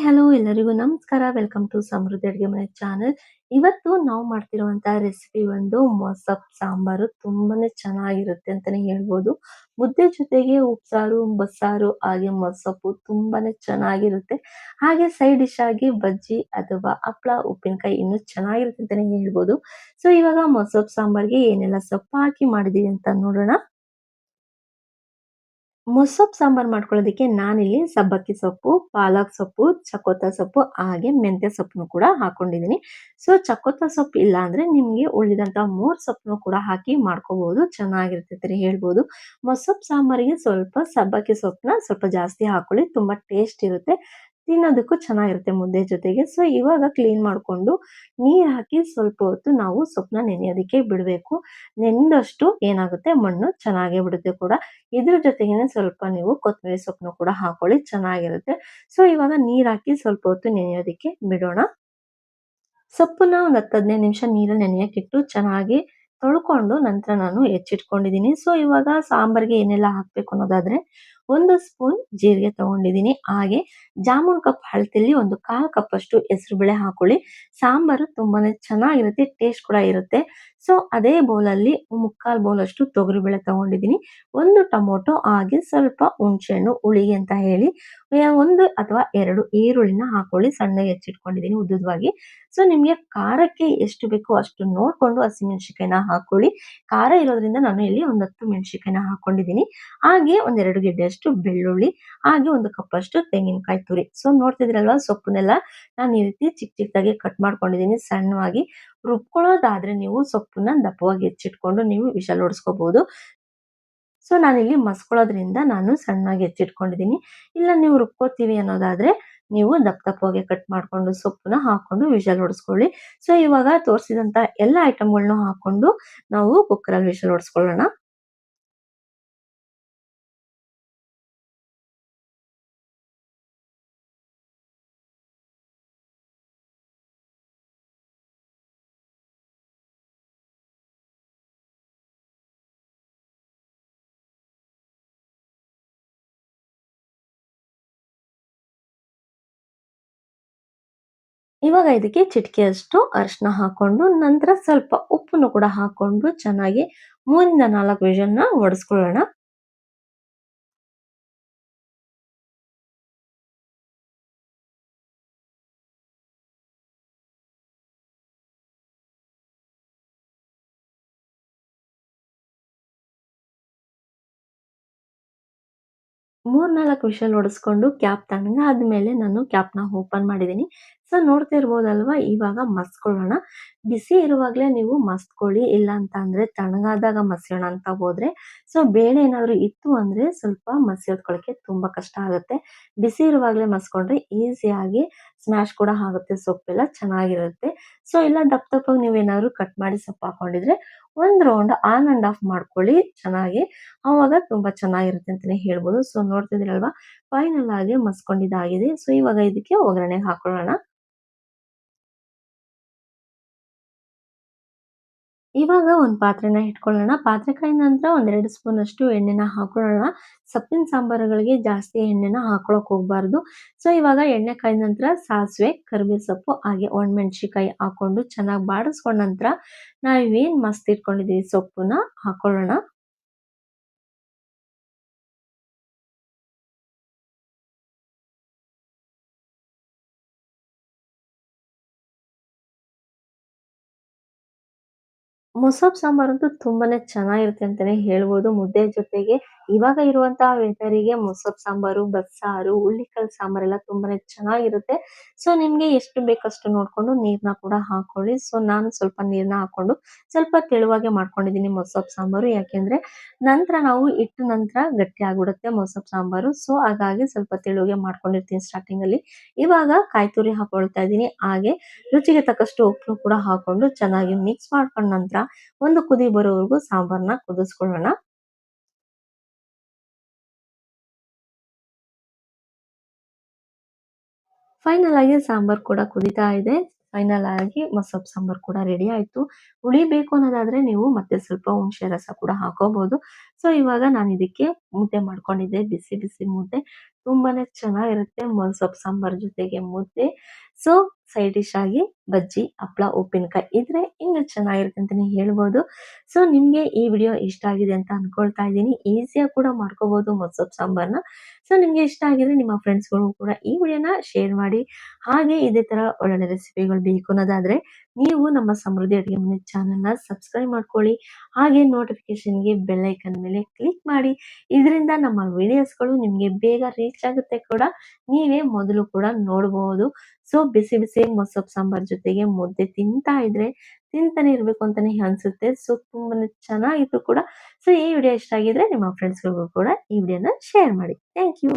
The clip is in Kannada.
ಹಲೋ ಎಲ್ಲರಿಗೂ ನಮಸ್ಕಾರ. ವೆಲ್ಕಮ್ ಟು ಸಮೃದ್ಧಿ ಅಡುಗೆ ಮನೆ ಚಾನೆಲ್. ಇವತ್ತು ನಾವು ಮಾಡ್ತಿರುವಂತಹ ರೆಸಿಪಿ ಒಂದು ಮೊಸಪ್ ಸಾಂಬಾರು. ತುಂಬಾನೇ ಚೆನ್ನಾಗಿರುತ್ತೆ ಅಂತಾನೆ ಹೇಳ್ಬೋದು. ಮುದ್ದೆ ಜೊತೆಗೆ ಉಪ್ಸಾರು, ಬಸ್ಸಾರು ಹಾಗೆ ಮೊಸಪ್ಪು ತುಂಬಾನೇ ಚೆನ್ನಾಗಿರುತ್ತೆ. ಹಾಗೆ ಸೈಡ್ ಡಿಶ್ ಆಗಿ ಬಜ್ಜಿ ಅಥವಾ ಹಪ್ಳ, ಉಪ್ಪಿನಕಾಯಿ ಇನ್ನೂ ಚೆನ್ನಾಗಿರುತ್ತೆ ಅಂತಾನೆ ಹೇಳ್ಬೋದು. ಸೊ ಇವಾಗ ಮೊಸಪ್ ಸಾಂಬಾರ್ಗೆ ಏನೆಲ್ಲ ಸೊಪ್ಪು ಹಾಕಿ ಮಾಡಿದೀವಿ ಅಂತ ನೋಡೋಣ. ಮೊಸಪ್ ಸಾಂಬಾರ್ ಮಾಡ್ಕೊಳ್ಳೋದಕ್ಕೆ ನಾನಿಲ್ಲಿ ಸಬ್ಬಕ್ಕಿ ಸೊಪ್ಪು, ಪಾಲಕ್ ಸೊಪ್ಪು, ಚಕೋತ ಸೊಪ್ಪು ಹಾಗೆ ಮೆಂತ್ಯ ಸೊಪ್ಪನ್ನು ಕೂಡ ಹಾಕೊಂಡಿದ್ದೀನಿ. ಸೊ ಚಕೋತ ಸೊಪ್ಪು ಇಲ್ಲ ಅಂದ್ರೆ ನಿಮ್ಗೆ ಉಳಿದಂತ 3 ಸೊಪ್ಪನ್ನು ಕೂಡ ಹಾಕಿ ಮಾಡ್ಕೋಬಹುದು. ಚೆನ್ನಾಗಿರುತ್ತೆ ಅಂತಾನೆ ಹೇಳ್ಬೋದು. ಮೊಸಪ್ ಸಾಂಬಾರಿಗೆ ಸ್ವಲ್ಪ ಸಬ್ಬಕ್ಕಿ ಸೊಪ್ಪನ್ನ ಸ್ವಲ್ಪ ಜಾಸ್ತಿ ಹಾಕೊಳ್ಳಿ. ತುಂಬಾ ಟೇಸ್ಟ್ ಇರುತ್ತೆ. ತಿನ್ನೋದಕ್ಕೂ ಚೆನ್ನಾಗಿರುತ್ತೆ ಮುದ್ದೆ ಜೊತೆಗೆ. ಸೊ ಇವಾಗ ಕ್ಲೀನ್ ಮಾಡ್ಕೊಂಡು ನೀರ್ ಹಾಕಿ ಸ್ವಲ್ಪ ಹೊತ್ತು ನಾವು ಸೊಪ್ಪನ್ನ ನೆನೆಯೋದಕ್ಕೆ ಬಿಡಬೇಕು. ನೆಂದಷ್ಟು ಏನಾಗುತ್ತೆ ಮಣ್ಣು ಚೆನ್ನಾಗೇ ಬಿಡುತ್ತೆ ಕೂಡ. ಇದ್ರ ಜೊತೆಗೇನೆ ಸ್ವಲ್ಪ ನೀವು ಕೊತ್ತಂಬರಿ ಸೊಪ್ಪನ್ನು ಕೂಡ ಹಾಕೊಳ್ಳಿ, ಚೆನ್ನಾಗಿರುತ್ತೆ. ಸೊ ಇವಾಗ ನೀರ್ ಹಾಕಿ ಸ್ವಲ್ಪ ಹೊತ್ತು ನೆನೆಯೋದಕ್ಕೆ ಬಿಡೋಣ. ಸೊಪ್ಪನ್ನ ಒಂದು 10-15 ನಿಮಿಷ ನೀರಲ್ಲಿ ನೆನೆಯಕ್ಕಿಟ್ಟು ಚೆನ್ನಾಗಿ ತೊಳ್ಕೊಂಡು ನಂತರ ನಾನು ಹೆಚ್ಚಿಟ್ಕೊಂಡಿದ್ದೀನಿ. ಸೊ ಇವಾಗ ಸಾಂಬಾರ್ಗೆ ಏನೆಲ್ಲ ಹಾಕ್ಬೇಕು ಅನ್ನೋದಾದ್ರೆ 1 ಸ್ಪೂನ್ ಜೀರಿಗೆ ತಗೊಂಡಿದ್ದೀನಿ. ಹಾಗೆ ಜಾಮೂನ್ ಕಪ್ ಅಳತೆಯಲ್ಲಿ ಒಂದು 1/4 ಕಪ್ ಅಷ್ಟು ಹೆಸರುಬೇಳೆ ಹಾಕೊಳ್ಳಿ. ಸಾಂಬಾರು ತುಂಬಾನೇ ಚೆನ್ನಾಗಿರುತ್ತೆ, ಟೇಸ್ಟ್ ಕೂಡ ಇರುತ್ತೆ. ಸೊ ಅದೇ ಬೌಲಲ್ಲಿ 3/4 ಬೌಲ್ ಅಷ್ಟು ತೊಗರಿಬೇಳೆ ತಗೊಂಡಿದ್ದೀನಿ. 1 ಟೊಮೊಟೊ ಹಾಗೆ ಸ್ವಲ್ಪ ಹುಣಸೆಹಣ್ಣು ಹುಳಿಗೆ ಅಂತ ಹೇಳಿ 1 ಅಥವಾ 2 ಈರುಳ್ಳಿನ ಹಾಕೊಳ್ಳಿ. ಸಣ್ಣಗೆ ಹೆಚ್ಚಿಟ್ಕೊಂಡಿದ್ದೀನಿ ಉದ್ದುದವಾಗಿ. ಸೊ ನಿಮ್ಗೆ ಖಾರಕ್ಕೆ ಎಷ್ಟು ಬೇಕೋ ಅಷ್ಟು ನೋಡ್ಕೊಂಡು ಹಸಿಮೆಣಸಿನಕಾಯಿನ ಹಾಕೊಳ್ಳಿ. ಖಾರ ಇರೋದ್ರಿಂದ ನಾನು ಇಲ್ಲಿ ಒಂದು 10 ಮೆಣಸಿನಕಾಯಿನ ಹಾಕೊಂಡಿದ್ದೀನಿ. ಹಾಗೆ ಒಂದ್ 2 ಗೆಡ್ಡೆಯಷ್ಟು ಬೆಳ್ಳುಳ್ಳಿ, ಹಾಗೆ 1 ಕಪ್ ಅಷ್ಟು ತೆಂಗಿನಕಾಯಿ ತುರಿ. ಸೊ ನೋಡ್ತಿದ್ರಲ್ವಾ ಸೊಪ್ಪನ್ನೆಲ್ಲ ನಾನು ಈ ರೀತಿ ಚಿಕ್ಕ ಚಿಕ್ಕದಾಗಿ ಕಟ್ ಮಾಡ್ಕೊಂಡಿದ್ದೀನಿ ಸಣ್ಣವಾಗಿ. ರುಬ್ಕೊಳ್ಳೋದಾದ್ರೆ ನೀವು ಸೊಪ್ಪನ್ನ ದಪ್ಪವಾಗಿ ಹೆಚ್ಚಿಟ್ಕೊಂಡು ನೀವು ವಿಷಲ್ ಹೊಡ್ಸ್ಕೋಬಹುದು. ಸೊ ನಾನಿಲ್ಲಿ ಮಸ್ಕೊಳ್ಳೋದ್ರಿಂದ ನಾನು ಸಣ್ಣಾಗಿ ಹೆಚ್ಚಿಟ್ಕೊಂಡಿದ್ದೀನಿ. ಇಲ್ಲ ನೀವು ರುಬ್ಕೋತೀವಿ ಅನ್ನೋದಾದ್ರೆ ನೀವು ದಪ್ಪ ದಪ್ಪವಾಗಿ ಕಟ್ ಮಾಡ್ಕೊಂಡು ಸೊಪ್ಪನ್ನ ಹಾಕೊಂಡು ವಿಷಲ್ ಹೊಡ್ಸ್ಕೊಳ್ಳಿ. ಸೊ ಇವಾಗ ತೋರಿಸಿದಂತ ಎಲ್ಲ ಐಟಮ್‌ಗಳ್ನು ಹಾಕೊಂಡು ನಾವು ಕುಕ್ಕರಲ್ಲಿ ವಿಷಲ್ ಹೊಡ್ಸ್ಕೊಳ್ಳೋಣ. ಇವಾಗ ಇದಕ್ಕೆ ಚಿಟಿಕೆಯಷ್ಟು ಅರಿಶಿನ ಹಾಕೊಂಡು ನಂತರ ಸ್ವಲ್ಪ ಉಪ್ಪನ್ನು ಕೂಡ ಹಾಕೊಂಡು ಚೆನ್ನಾಗಿ 3-4 ವಿಷಲ್‌ನ ಹೊಡೆಸ್ಕೊಳ್ಳೋಣ. 3-4 ವಿಷಲ್ ಹೊಡೆಸ್ಕೊಂಡು ಕ್ಯಾಪ್ ತಣ್ಣಗಾದ್ಮೇಲೆ ನಾನು ಕ್ಯಾಪ್‌ನ ಓಪನ್ ಮಾಡಿದ್ದೀನಿ. ಸೊ ನೋಡ್ತಾ ಇರ್ಬೋದಲ್ವಾ ಇವಾಗ ಮಸ್ಕೊಳ್ಳೋಣ. ಬಿಸಿ ಇರುವಾಗ್ಲೇ ನೀವು ಮಸ್ಕೊಳ್ಳಿ. ಇಲ್ಲ ಅಂತ ಅಂದ್ರೆ ತಣ್ಣಗಾದಾಗ ಮಸಿಯೋಣ ಅಂತ ಹೋದ್ರೆ ಸೊ ಬೇಳೆ ಏನಾದ್ರು ಇತ್ತು ಅಂದ್ರೆ ಸ್ವಲ್ಪ ಮಸಿಯೋದ್ಕೊಳ್ಳಕ್ಕೆ ತುಂಬಾ ಕಷ್ಟ ಆಗುತ್ತೆ. ಬಿಸಿ ಇರುವಾಗ್ಲೇ ಮಸ್ಕೊಂಡ್ರೆ ಈಸಿಯಾಗಿ ಸ್ಮ್ಯಾಶ್ ಕೂಡ ಆಗುತ್ತೆ, ಸೊಪ್ಪೆಲ್ಲ ಚೆನ್ನಾಗಿರುತ್ತೆ. ಸೊ ಇಲ್ಲ ದಪ್ಪ ದಪ್ಪಗೆ ನೀವೇನಾದ್ರು ಕಟ್ ಮಾಡಿ ಸೊಪ್ಪು ಹಾಕೊಂಡಿದ್ರೆ ಒಂದ್ ರೌಂಡ್ ಆನ್ ಅಂಡ್ ಆಫ್ ಮಾಡ್ಕೊಳ್ಳಿ ಚೆನ್ನಾಗಿ. ಆವಾಗ ತುಂಬಾ ಚೆನ್ನಾಗಿರುತ್ತೆ ಅಂತಾನೆ ಹೇಳ್ಬೋದು. ಸೊ ನೋಡ್ತಿದ್ದೀರಲ್ವಾ ಫೈನಲ್ ಆಗಿ ಮಸ್ಕೊಂಡಿದ್ದಾಗಿದೆ. ಸೊ ಇವಾಗ ಇದಕ್ಕೆ ಒಗ್ಗರಣೆಗೆ ಹಾಕೊಳ್ಳೋಣ. ಇವಾಗ ಒಂದು ಪಾತ್ರೆನ ಇಟ್ಕೊಳ್ಳೋಣ. ಪಾತ್ರೆ ಕಾಯ್ದ ನಂತರ ಒಂದ್ 2 ಸ್ಪೂನ್ ಅಷ್ಟು ಎಣ್ಣೆನ ಹಾಕೊಳ್ಳೋಣ. ಸೊಪ್ಪಿನ ಸಾಂಬಾರುಗಳಿಗೆ ಜಾಸ್ತಿ ಎಣ್ಣೆನ ಹಾಕೊಳಕ್ ಹೋಗ್ಬಾರ್ದು. ಸೊ ಇವಾಗ ಎಣ್ಣೆ ಕಾಯ್ದ ನಂತರ ಸಾಸಿವೆ, ಕರಿಬೇವು ಸೊಪ್ಪು ಹಾಗೆ ಒಣಮೆಣಸಿನಕಾಯಿ ಹಾಕೊಂಡು ಚೆನ್ನಾಗಿ ಬಾಡಿಸ್ಕೊಂಡ ನಂತರ ನಾವೇನ್ ಮಸ್ತ್ ಇಟ್ಕೊಂಡಿದೀವಿ ಸೊಪ್ಪನ್ನ ಹಾಕೊಳ್ಳೋಣ. ಮೊಸಪ್ ಸಾಂಬಾರಂತೂ ತುಂಬಾನೇ ಚೆನ್ನಾಗಿರುತ್ತೆ ಅಂತಾನೆ ಹೇಳ್ಬೋದು. ಮುದ್ದೆ ಜೊತೆಗೆ ಇವಾಗ ಇರುವಂತಹ ವೆದರಿಗೆ ಮೊಸಪ್ ಸಾಂಬಾರು, ಬಸ್ಸಾರು, ಹುಳ್ಳಿಕಾಳು ಸಾಂಬಾರೆಲ್ಲ ತುಂಬಾನೇ ಚೆನ್ನಾಗಿರುತ್ತೆ. ಸೊ ನಿಮ್ಗೆ ಎಷ್ಟು ಬೇಕಷ್ಟು ನೋಡ್ಕೊಂಡು ನೀರ್ನ ಕೂಡ ಹಾಕೊಳ್ಳಿ. ಸೊ ನಾನು ಸ್ವಲ್ಪ ನೀರ್ನ ಹಾಕೊಂಡು ಸ್ವಲ್ಪ ತೆಳುವಾಗೆ ಮಾಡ್ಕೊಂಡಿದ್ದೀನಿ ಮೊಸಪ್ ಸಾಂಬಾರು. ಯಾಕೆಂದ್ರೆ ನಂತರ ನಾವು ಇಟ್ಟ ನಂತರ ಗಟ್ಟಿ ಆಗ್ಬಿಡುತ್ತೆ ಮೊಸಪ್ ಸಾಂಬಾರು. ಸೊ ಹಾಗಾಗಿ ಸ್ವಲ್ಪ ತೆಳುವಾಗೆ ಮಾಡ್ಕೊಂಡಿರ್ತೀನಿ ಸ್ಟಾರ್ಟಿಂಗ್ ಅಲ್ಲಿ. ಇವಾಗ ಕಾಯಿ ತುರಿ ಹಾಕೊಳ್ತಾ ಇದ್ದೀನಿ. ಹಾಗೆ ರುಚಿಗೆ ತಕ್ಕಷ್ಟು ಉಪ್ಪು ಕೂಡ ಹಾಕೊಂಡು ಚೆನ್ನಾಗಿ ಮಿಕ್ಸ್ ಮಾಡ್ಕೊಂಡ ನಂತರ ಒಂದು ಕುದಿ ಬರೋವರೆಗೂ ಸಾಂಬಾರ್ನ ಕುದಿಸ್ಕೊಳ್ಳೋಣ. ಫೈನಲ್ ಆಗಿ ಸಾಂಬಾರ್ ಕೂಡ ಕುದೀತಾ ಇದೆ. ಫೈನಲ್ ಆಗಿ ಮೊಸಪ್ ಸಾಂಬಾರ್ ಕೂಡ ರೆಡಿ ಆಯ್ತು. ಹುಳಿ ಬೇಕು ಅನ್ನೋದಾದ್ರೆ ನೀವು ಮತ್ತೆ ಸ್ವಲ್ಪ ಹುಣಸೆ ರಸ ಕೂಡ ಹಾಕೋಬಹುದು. ಸೊ ಇವಾಗ ನಾನು ಇದಕ್ಕೆ ಮುದ್ದೆ ಮಾಡ್ಕೊಂಡಿದ್ದೆ, ಬಿಸಿ ಬಿಸಿ ಮುದ್ದೆ. ತುಂಬಾನೇ ಚೆನ್ನಾಗಿರುತ್ತೆ ಸೊಪ್ಪು ಸಾಂಬಾರ್ ಜೊತೆಗೆ ಮುದ್ದೆ. ಸೊ ಸೈಡ್ ಡಿಶ್ ಆಗಿ ಬಜ್ಜಿ, ಹಪ್ಳ, ಉಪ್ಪಿನಕಾಯಿ ಇದ್ರೆ ಇನ್ನು ಚೆನ್ನಾಗಿರುತ್ತೆ ಅಂತಾನೆ ಹೇಳ್ಬೋದು. ಸೊ ನಿಮ್ಗೆ ಈ ವಿಡಿಯೋ ಇಷ್ಟ ಆಗಿದೆ ಅಂತ ಅನ್ಕೊಳ್ತಾ ಇದ್ದೀನಿ. ಈಸಿಯಾಗಿ ಕೂಡ ಮಾಡ್ಕೋಬಹುದು ಸೊಪ್ಪು ಸಾಂಬಾರ್ನ. ಸೊ ನಿಮ್ಗೆ ಇಷ್ಟ ಆಗಿದ್ರೆ ನಿಮ್ಮ ಫ್ರೆಂಡ್ಸ್‌ಗಳಿಗೂ ಕೂಡ ಈ ವಿಡಿಯೋನ ಶೇರ್ ಮಾಡಿ. ಹಾಗೆ ಇದೇ ತರ ಒಳ್ಳೊಳ್ಳೆ ರೆಸಿಪಿಗಳು ಬೇಕು ಅನ್ನೋದಾದ್ರೆ ನೀವು ನಮ್ಮ ಸಮೃದ್ಧಿ ಅಡುಗೆ ಮನೆ ಚಾನೆಲ್‌ನ ಸಬ್ಸ್ಕ್ರೈಬ್ ಮಾಡ್ಕೊಳ್ಳಿ. ಹಾಗೆ ನೋಟಿಫಿಕೇಷನ್‌ಗೆ ಬೆಲ್ ಐಕಾನ್ ಮೇಲೆ ಕ್ಲಿಕ್ ಮಾಡಿ. ಇದರಿಂದ ನಮ್ಮ ವಿಡಿಯೋಸ್‌ಗಳು ನಿಮ್ಗೆ ಬೇಗ ರೀಚ್ ಆಗುತ್ತೆ ಕೂಡ. ನೀವೇ ಮೊದಲು ಕೂಡ ನೋಡಬಹುದು. ಸೊ ಬಿಸಿ ಬಿಸಿ ಮೊಸಪ್ ಸಾಂಬಾರ್ ಜೊತೆಗೆ ಮುದ್ದೆ ತಿಂತಾ ಇದ್ರೆ ತಿಂತಾನೆ ಇರ್ಬೇಕು ಅಂತಾನೆ ಅನ್ಸುತ್ತೆ. ಸೊ ತುಂಬಾನೇ ಚೆನ್ನಾಗಿತ್ತು ಕೂಡ. ಸೊ ಈ ವಿಡಿಯೋ ಇಷ್ಟ ಆಗಿದ್ರೆ ನಿಮ್ಮ ಫ್ರೆಂಡ್ಸ್‌ಗಳಿಗೂ ಕೂಡ ಈ ವಿಡಿಯೋನ ಶೇರ್ ಮಾಡಿ. Thank you.